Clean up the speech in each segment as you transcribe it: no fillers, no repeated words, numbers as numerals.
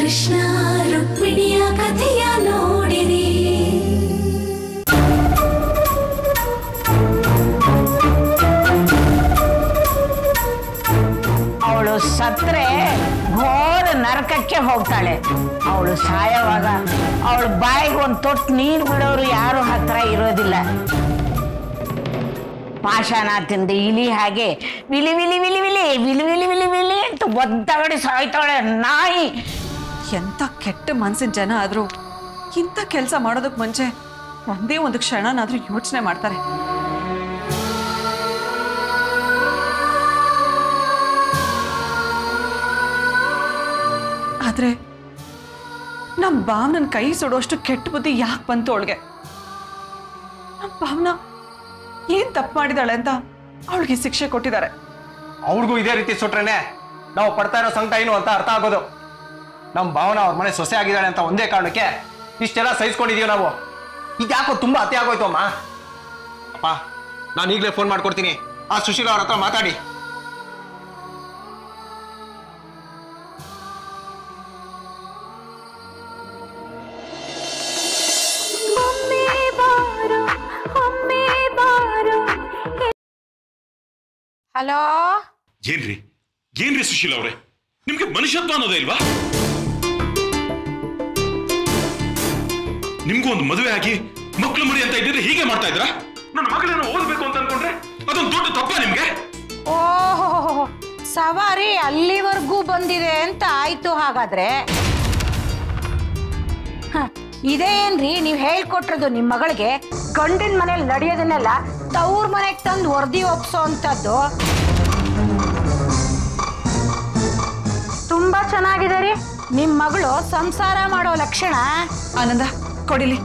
ಕೃಷ್ಣ ರುಕ್ಮಿಣಿಯ ಕಥೆಯ ನೋಡಿರಿ. ಅವಳು ಸತ್ರೆ ಘೋರ ನರಕಕ್ಕೆ ಹೋಗ್ತಾಳೆ. ಅವಳು ಸಾಯವಾಗ ಅವಳ ಬಾಯಿಗೆ ಒಂದು ತೊಟ್ಟು ನೀರು ಬಿಡೋರು ಯಾರು ಹತ್ರ ಇರೋದಿಲ್ಲ. ಪಾಷಾಣ ತಿಂದು ಇಲಿ ಹಾಗೆ ವಿಲಿ ವಿಲಿ ವಿಲಿ ವಿಲಿ ವಿಲಿ ವಿಲಿ ವಿಲಿ ವಿಲಿ ಅಂತ ಒದ್ದಾಡಿ ಸಾಯ್ತಾಳೆ ನಾಯಿ. ಎಂತ ಕೆಟ್ಟ ಮನ್ಸಿನ ಜನ ಆದ್ರೂ ಇಂಥ ಕೆಲಸ ಮಾಡೋದಕ್ಕೆ ಮುಂಚೆ ಒಂದೇ ಒಂದು ಕ್ಷಣನಾದ್ರೂ ಯೋಚನೆ ಮಾಡ್ತಾರೆ. ಆದ್ರೆ ನಮ್ ಭಾವನನ್ ಕೈ ಸುಡೋಷ್ಟು ಕೆಟ್ಟ ಬುದ್ಧಿ ಯಾಕೆ ಬಂತು ಅವಳಿಗೆ? ನಮ್ ಭಾವನ ಏನ್ ತಪ್ಪು ಮಾಡಿದಾಳೆ ಅಂತ ಅವಳಿಗೆ ಶಿಕ್ಷೆ ಕೊಟ್ಟಿದ್ದಾರೆ. ಅವ್ರಿಗೂ ಇದೇ ರೀತಿ ಸುಟ್ರೇನೆ ನಾವು ಪಡ್ತಾ ಇರೋ ಸಂಕಟ ಏನು ಅಂತ ಅರ್ಥ ಆಗೋದು. ನಮ್ಮ ಭಾವನ ಅವ್ರ ಮನೆ ಸೊಸೆ ಆಗಿದ್ದಾಳೆ ಅಂತ ಒಂದೇ ಕಾರಣಕ್ಕೆ ಇಷ್ಟೆಲ್ಲ ಸಹಿಸ್ಕೊಂಡಿದೀವಿ ನಾವು. ಇದ್ಯಾಕೋ ತುಂಬಾ ಅತಿ ಆಗೋಯ್ತು ಅಮ್ಮ. ಅಪ್ಪ ನಾನು ಈಗಲೇ ಫೋನ್ ಮಾಡ್ಕೊಡ್ತೀನಿ, ಆ ಸುಶೀಲ ಅವ್ರ ಹತ್ರ ಮಾತಾಡಿ. ಹಲೋ, ಏನ್ರಿ ಏನ್ರಿ ಸುಶೀಲ ಅವ್ರೆ, ನಿಮ್ಗೆ ಮನುಷ್ಯತ್ವ ಅನ್ನೋದೇ ಇಲ್ವಾ? ನಿಮ್ಗೂ ಒಂದು ಮದುವೆ ಆಗಿ ಮಕ್ಕಳು ಮರಿ ಅಂತ ಇದ್ದಿದ್ರೆ ಹೀಗೆ ಮಾಡ್ತಾ ಇದ್ರ? ನನ್ನ ಮಗಳೇನೋ ಓದ್ಬೇಕು ಅಂತ ಅನ್ಕೊಂಡ್ರೆ ಅದೊಂದು ದೊಡ್ಡ ತಪ್ಪ ನಿಮ್ಗೆ? ಓಹೋ, ಸವಾರಿ ಅಲ್ಲಿವರೆಗೂ ಬಂದಿದೆ ಅಂತ ಆಯ್ತು. ಹಾಗಾದ್ರೆ ಇದೇನ್ರಿ ನೀವ್ ಹೇಳ್ಕೊಟ್ರದು ನಿಮ್ ಮಗಳಿಗೆ? ಗಂಡಿನ ಮನೇಲಿ ನಡೆಯೋದನ್ನೆಲ್ಲ ತವ್ರ ಮನೆಗೆ ತಂದು ವರದಿ ಒಪ್ಸೋ ಅಂತದ್ದು. ತುಂಬಾ ಚೆನ್ನಾಗಿದೆ ರೀ ನಿಮ್ ಮಗಳು ಸಂಸಾರ ಮಾಡೋ ಲಕ್ಷಣ. ಆನಂದ ಕೊಡಿಲಿ.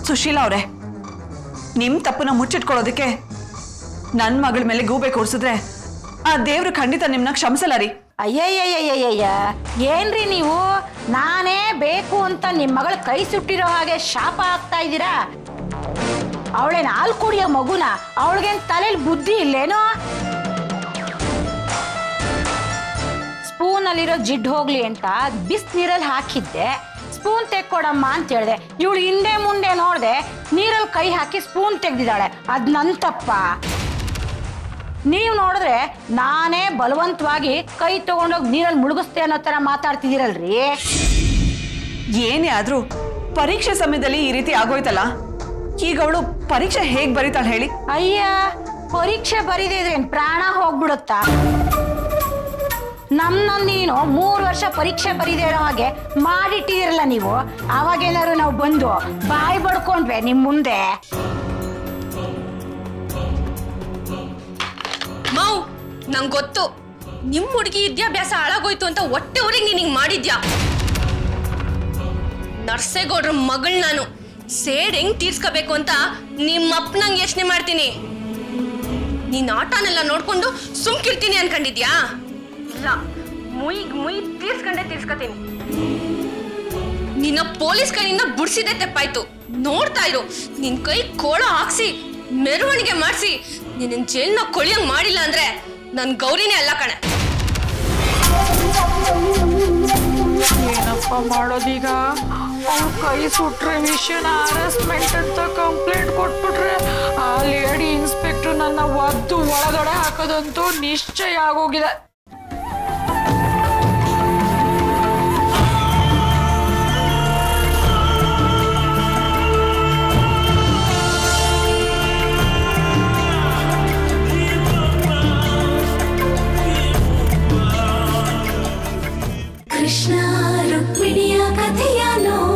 ಸುಶೀಲಾ ಅವ್ರೆ, ನಿಮ್ ತಪ್ಪನ್ನ ಮುಚ್ಚಿಟ್ಕೊಳ್ಳೋದಕ್ಕೆ ನನ್ ಮಗಳ ಮೇಲೆ ಗೂಬೆ ಕೂರ್ಸಿದ್ರೆ ಆ ದೇವ್ರು ಖಂಡಿತ ನಿಮ್ನ ಕ್ಷಮಿಸಲ್ಲ ರೀ. ಅಯ್ಯಯ್ಯಯ್ಯಯ್ಯಯ್ಯ, ಏನ್ರಿ ನೀವು? ನಾನೇ ಬೇಕು ಅಂತ ನಿಮ್ ಮಗಳ ಕೈ ಸುಟ್ಟಿರೋ ಹಾಗೆ ಶಾಪ ಆಗ್ತಾ ಇದ್ದೀರಾ? ಅವಳೇನ್ ಹಾಲು ಕುಡಿಯೋ ಮಗುನ? ಅವಳಿಗೇನ್ ತಲೆಯಲ್ಲಿ ಬುದ್ಧಿ ಇಲ್ಲೇನೋ? ಸ್ಪೂನ್ ಅಲ್ಲಿರೋ ಜಿಡ್ ಹೋಗ್ಲಿ ಅಂತ ಬಿಸ್ ನೀರಲ್ಲಿ ಹಾಕಿದ್ದೆ. ಸ್ಪೂನ್ ತೆಕ್ಕೊಡಮ್ಮ ಅಂತ ಹೇಳ್ದೆ. ಇವಳು ಹಿಂದೆ ಮುಂದೆ ನೋಡ್ದೆ, ನೀರಲ್ಲಿ ಕೈ ಹಾಕಿ ಸ್ಪೂನ್ ತೆಗ್ದಿದ್ದಾಳೆ. ಅದ್ ನನ್ ತಪ್ಪ? ನೀವ್ ನೋಡಿದ್ರೆ ನಾನೇ ಬಲವಂತವಾಗಿ ಕೈ ತಗೊಂಡೋಗಿ ನೀರಲ್ಲಿ ಮುಳುಗಿಸ್ತೆ ಅನ್ನೋ ತರ ಮಾತಾಡ್ತಿದ್ದೀರಲ್ರಿ. ಏನೇ ಆದ್ರೂ ಪರೀಕ್ಷೆ ಸಮಯದಲ್ಲಿ ಈ ರೀತಿ ಆಗೋಯ್ತಲ್ಲ, ಈಗ ಅವಳು ಪರೀಕ್ಷೆ ಹೇಗ್ ಬರೀತಾಳೆ ಹೇಳಿ? ಅಯ್ಯ, ಪರೀಕ್ಷೆ ಬರೀದೇ ಇದ್ರೆ ಪ್ರಾಣ ಹೋಗ್ಬಿಡುತ್ತಾ? ನೀನು 3 ವರ್ಷ ಪರೀಕ್ಷೆ ಬರೀದೇ ಇರೋ ಹಾಗೆ ಮಾಡಿಟ್ಟಿದಿರಲ್ಲ ನೀವು. ಅವಾಗೇನಾದ್ರು ನಾವು ಬಂದು ಬಾಯಿ ಬಡ್ಕೊಂಡ್ವೆ ನಿಮ್ ಮುಂದೆ? ಮಾವ್, ನಂಗೆ ಗೊತ್ತು ನಿಮ್ ಹುಡುಗಿ ವಿದ್ಯಾಭ್ಯಾಸ ಹಾಳಾಗೋಯ್ತು ಅಂತ ಹೊಟ್ಟೆ ಊರಿಗೆ ನೀನ್ ಹಿಂಗ್ ಮಾಡಿದ್ಯಾ. ನರ್ಸೇಗೌಡ್ರ ಮಗಳ್ ನಾನು ಸೇಡ್ ಹೆಂಗ್ ತೀರ್ಸ್ಕೋಬೇಕು ಅಂತ ನಿಮ್ಮಪ್ಪ ನಂಗೆ ಯೋಚನೆ ಮಾಡ್ತೀನಿ. ನೀನ್ ಆಟನೆಲ್ಲ ನೋಡ್ಕೊಂಡು ಸುಮ್ಕಿರ್ತೀನಿ ಅನ್ಕೊಂಡಿದ್ಯಾ? ಇಲ್ಲ, ಮುಯ್ ತೀರ್ಸ್ಕೋತೀನಿ. ನಿನ್ನ ಪೊಲೀಸ್ ಕೈಯಿಂದ ಬುಡ್ಸಿದೆ ತೆಪ್ಪಾಯ್ತು. ನೋಡ್ತಾ ಇರು, ನಿನ್ ಕೈ ಕೋಳ ಹಾಕ್ಸಿ ಮೆರವಣಿಗೆ ಮಾಡಿಸಿ ನಿನ್ನ ಜೈಲ್ನ ಕೊಳಿಯಂಗ್ ಮಾಡಿಲ್ಲ ಅಂದ್ರೆ ನನ್ ಗೌರಿನೇ ಅಲ್ಲ ಕಣೆ. ಏನಪ್ಪ ಮಾಡೋದೀಗ? ಅವ್ರ ಕೈ ಸುಟ್ರೆ ವಿಷಯನ ಹರಾಸ್ಮೆಂಟ್ ಅಂತ ಕಂಪ್ಲೇಂಟ್ ಕೊಟ್ಬಿಟ್ರೆ ಆ ಲೇಡಿ ಇನ್ಸ್ಪೆಕ್ಟರ್ ನನ್ನ ಒದ್ದು ಒಳಗಡೆ ಹಾಕೋದಂತೂ ನಿಶ್ಚಯ ಆಗೋಗಿದೆ. ಕೃಷ್ಣ ರುಕ್ಮಿಣಿಯ ಕಥೆಯ ನೋಡಿ.